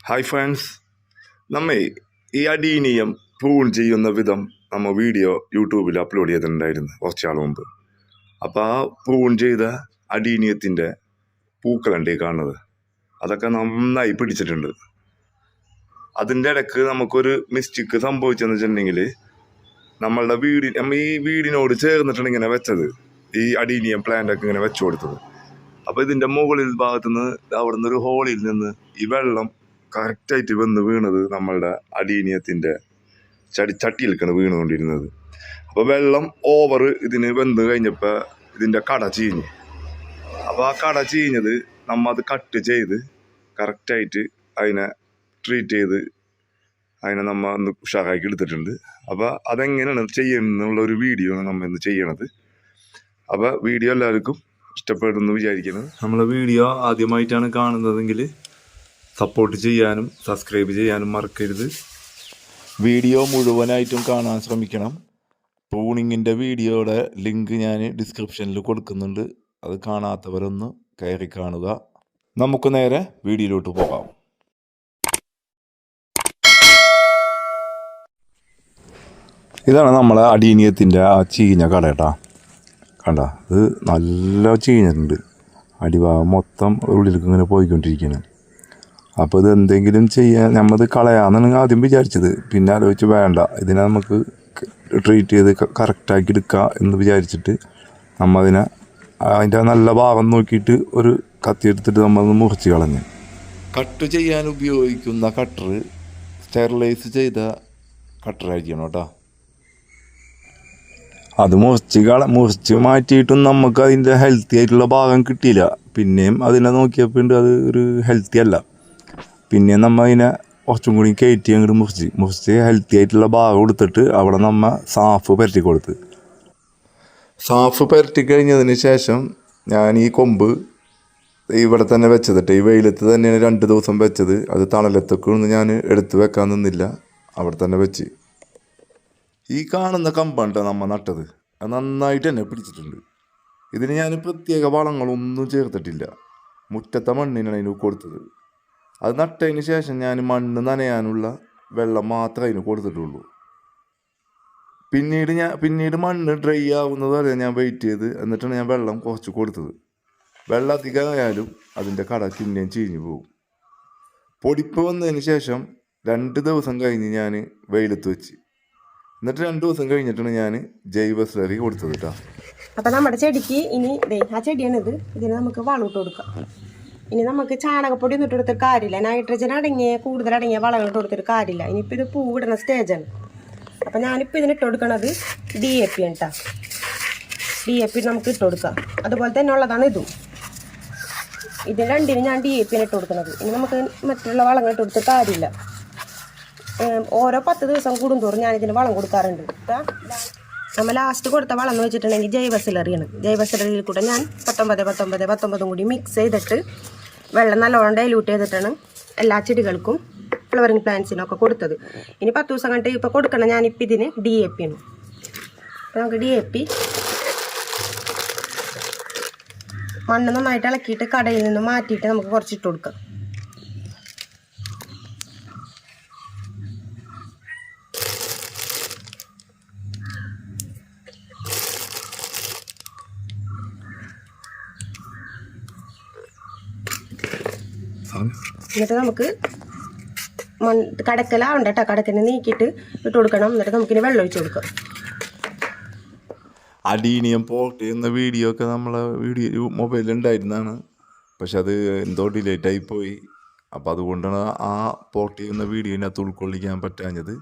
Hi friends, നമ്മെ ഈ adenium prune ചെയ്യുന്ന വിധം നമ്മൾ വീഡിയോ യൂട്യൂബിൽ അപ്ലോഡ് ചെയ്തിട്ടുണ്ടായിരുന്നു കുറച്ചാൾ മുമ്പ്. അപ്പോൾ ആ പ്രൂൺ ചെയ്ത അഡീനിയത്തിൻ്റെ പൂക്കളുണ്ട് ഈ കാണുന്നത്, അതൊക്കെ നന്നായി പിടിച്ചിട്ടുണ്ട്. അതിൻ്റെ ഇടയ്ക്ക് നമുക്കൊരു മിസ്റ്റേക്ക് സംഭവിച്ചെന്ന് വെച്ചിട്ടുണ്ടെങ്കിൽ, നമ്മളുടെ നമ്മൾ ഈ വീടിനോട് ചേർന്നിട്ടാണ് ഇങ്ങനെ വെച്ചത്, ഈ അഡീനിയം പ്ലാന്റൊക്കെ ഇങ്ങനെ വെച്ചു കൊടുത്തത്. അപ്പോൾ ഇതിൻ്റെ മുകളിൽ ഭാഗത്തുനിന്ന് അവിടെ നിന്ന് ഒരു ഹോളിൽ നിന്ന് ഈ വെള്ളം കറക്റ്റായിട്ട് വന്ന് വീണത് നമ്മളുടെ അഡീനിയത്തിൻ്റെ ചട്ടിയിലേക്കാണ് വീണുകൊണ്ടിരുന്നത്. അപ്പോൾ വെള്ളം ഓവർ ഇതിന് വന്ന് കഴിഞ്ഞപ്പോൾ ഇതിൻ്റെ കട ചീഞ്ഞ്. അപ്പോൾ ആ കട ചീഞ്ഞത് നമ്മൾ അത് കട്ട് ചെയ്ത് കറക്റ്റായിട്ട് അതിനെ ട്രീറ്റ് ചെയ്ത് അതിനെ നമ്മൾ ഒന്ന് ഉഷാറാക്കി എടുത്തിട്ടുണ്ട്. അപ്പോൾ അതെങ്ങനെയാണ് ചെയ്യുന്നുള്ള ഒരു വീഡിയോ ആണ് നമ്മൾ ഇന്ന് ചെയ്യണത്. അപ്പോൾ വീഡിയോ എല്ലാവർക്കും ഇഷ്ടപ്പെടുമെന്ന് വിചാരിക്കുന്നത്. നമ്മളെ വീഡിയോ ആദ്യമായിട്ടാണ് കാണുന്നതെങ്കിൽ സപ്പോർട്ട് ചെയ്യാനും സബ്സ്ക്രൈബ് ചെയ്യാനും മറക്കരുത്. വീഡിയോ മുഴുവനായിട്ടും കാണാൻ ശ്രമിക്കണം. പ്രൂണിങ്ങിൻ്റെ വീഡിയോയുടെ ലിങ്ക് ഞാൻ ഡിസ്ക്രിപ്ഷനിൽ കൊടുക്കുന്നുണ്ട്, അത് കാണാത്തവരൊന്ന് കയറി കാണുക. നമുക്ക് നേരെ വീഡിയോയിലോട്ട് പോകാം. ഇതാണ് നമ്മളെ അഡീനിയത്തിൻ്റെ ആ ചീഞ്ഞ കട കേട്ടോ. കണ്ട, ഇത് നല്ല ചീഞ്ഞിട്ടുണ്ട്, അടിഭാഗം മൊത്തം ഉള്ളിലേക്ക് ഇങ്ങനെ പോയിക്കൊണ്ടിരിക്കുകയാണ്. അപ്പോൾ ഇത് എന്തെങ്കിലും ചെയ്യാൻ നമ്മത് കളയാമെന്നാണ് ആദ്യം വിചാരിച്ചത്. പിന്നെ ആലോചിച്ച് വേണ്ട, ഇതിനെ നമുക്ക് ട്രീറ്റ് ചെയ്ത് കറക്റ്റാക്കി എടുക്കുക എന്ന് വിചാരിച്ചിട്ട് നമ്മൾ അതിൻ്റെ നല്ല ഭാഗം നോക്കിയിട്ട് ഒരു കത്തി എടുത്തിട്ട് നമ്മളൊന്ന് മുറിച്ച് കളഞ്ഞ്. കട്ട് ചെയ്യാൻ ഉപയോഗിക്കുന്ന കട്ടർ സ്റ്റെറിലൈസ് ചെയ്ത കട്ടറായിരിക്കണം കേട്ടോ. അത് മുറിച്ച് മാറ്റിയിട്ടും നമുക്ക് അതിൻ്റെ ഹെൽത്തി ആയിട്ടുള്ള ഭാഗം കിട്ടിയില്ല. പിന്നെയും അതിനെ നോക്കിയപ്പോൾ അത് ഒരു ഹെൽത്തി അല്ല. പിന്നെ നമ്മൾ അതിനെ കുറച്ചും കൂടി കയറ്റി അങ്ങോട്ട് മുറിച്ച് ഹെൽത്തി ആയിട്ടുള്ള ഭാഗം കൊടുത്തിട്ട് അവിടെ നമ്മൾ സാഫ് പുരട്ടി കൊടുത്ത്. സാഫ് പുരട്ടി കഴിഞ്ഞതിന് ശേഷം ഞാൻ ഈ കൊമ്പ് ഇവിടെ തന്നെ വെച്ചതിട്ട്, ഈ വെയിലത്ത് തന്നെയാണ് 2 ദിവസം വെച്ചത്. അത് തണലത്തൊക്കെ ഞാൻ എടുത്ത് വെക്കാൻ നിന്നില്ല, അവിടെ തന്നെ വെച്ച്. ഈ കാണുന്ന കമ്പാണ് നമ്മൾ നട്ടത്, അത് നന്നായിട്ട് തന്നെ പിടിച്ചിട്ടുണ്ട്. ഇതിന് ഞാൻ പ്രത്യേക വളങ്ങളൊന്നും ചേർത്തിട്ടില്ല, മുറ്റത്തെ മണ്ണിനാണ് അതിന് കൊടുത്തത്. അത് നട്ടതിന് ശേഷം ഞാൻ മണ്ണ് നനയാനുള്ള വെള്ളം മാത്രമേ അതിന് കൊടുത്തിട്ടുള്ളൂ. പിന്നീട് മണ്ണ് ഡ്രൈ ആവുന്നത് വരെ ഞാൻ വെയിറ്റ് ചെയ്ത് എന്നിട്ടാണ് ഞാൻ വെള്ളം കുറച്ച് കൊടുത്തത്. വെള്ളം അധികമായാലും അതിൻ്റെ കട പിന്നെയും ചീഞ്ഞു പോകും. പൊടിപ്പ് വന്നതിന് ശേഷം 2 ദിവസം കഴിഞ്ഞ് ഞാൻ വെയിലത്ത് വെച്ച്, എന്നിട്ട് 2 ദിവസം കഴിഞ്ഞിട്ടാണ് ഞാൻ ജൈവ സ്ലറി കൊടുത്തത് കേട്ടോ. അപ്പം നമ്മുടെ ചെടിക്ക് ഇനി ആ ചെടിയാണിത്, ഇതിന് നമുക്ക് വളം ഇട്ട് കൊടുക്കാം. ഇനി നമുക്ക് ചാണകപ്പൊടി ഒന്നും ഇട്ടെടുത്തൊരു കാര്യമില്ല, നൈട്രജൻ കൂടുതൽ അടങ്ങിയ വളങ്ങൾ ഇട്ട് കൊടുത്തൊരു കാര്യമില്ല. ഇനിയിപ്പോൾ ഇത് പൂവിടുന്ന സ്റ്റേജാണ്. അപ്പം ഞാനിപ്പോൾ ഇതിന് ഇട്ട് കൊടുക്കണത് DAP ആണ് കേട്ടോ. DAP നമുക്ക് ഇട്ട് കൊടുക്കാം. അതുപോലെ തന്നെ ഉള്ളതാണ് ഇതും. ഇതിന് രണ്ടിനും ഞാൻ DAP ആണ് ഇട്ട് കൊടുക്കുന്നത്. ഇനി നമുക്ക് മറ്റുള്ള വളങ്ങൾ ഇട്ട് കൊടുത്തൊരു കാര്യമില്ല. ഓരോ 10 ദിവസം കൂടുന്തോറും ഞാനിതിന് വളം കൊടുക്കാറുണ്ട്. നമ്മൾ ലാസ്റ്റ് കൊടുത്ത വളം എന്ന് വെച്ചിട്ടുണ്ടെങ്കിൽ ജൈവ സിലറിയാണ്. ജൈവ സിലറിയിൽ കൂടെ ഞാൻ 19 കൂടി മിക്സ് ചെയ്തിട്ട് വെള്ളം നല്ലോണം ഡൈല്യൂട്ട് ചെയ്തിട്ടാണ് എല്ലാ ചെടികൾക്കും ഫ്ലവറിങ് പ്ലാന്റ്സിനൊക്കെ കൊടുത്തത്. ഇനി 10 ദിവസം കണ്ടിട്ട് ഇപ്പോൾ കൊടുക്കണം. ഞാനിപ്പോൾ ഇതിന് DAP ആണ്. അപ്പോൾ നമുക്ക് DAP മണ്ണ് നന്നായിട്ട് ഇളക്കിയിട്ട് കടയിൽ നിന്ന് മാറ്റിയിട്ട് നമുക്ക് കുറച്ചിട്ട് കൊടുക്കാം. എന്നിട്ട് നമുക്ക് കടക്കലാവണ്ട കേട്ടോ, കടക്കനെ നീക്കിയിട്ട് ഇട്ട് കൊടുക്കണം. എന്നിട്ട് നമുക്കിനി വെള്ളം ഒഴിച്ച് കൊടുക്കാം. അഡീനിയം പോർട്ട് ചെയ്യുന്ന വീഡിയോ ഒക്കെ നമ്മളെ മൊബൈലിൽ ഉണ്ടായിരുന്നതാണ്, പക്ഷെ അത് എന്തോ ഡിലേറ്റ് ആയിപ്പോയി. അപ്പോൾ അതുകൊണ്ടാണ് ആ പോർട്ട് ചെയ്യുന്ന വീഡിയോനകത്ത് ഉൾക്കൊള്ളിക്കാൻ പറ്റാഞ്ഞത്.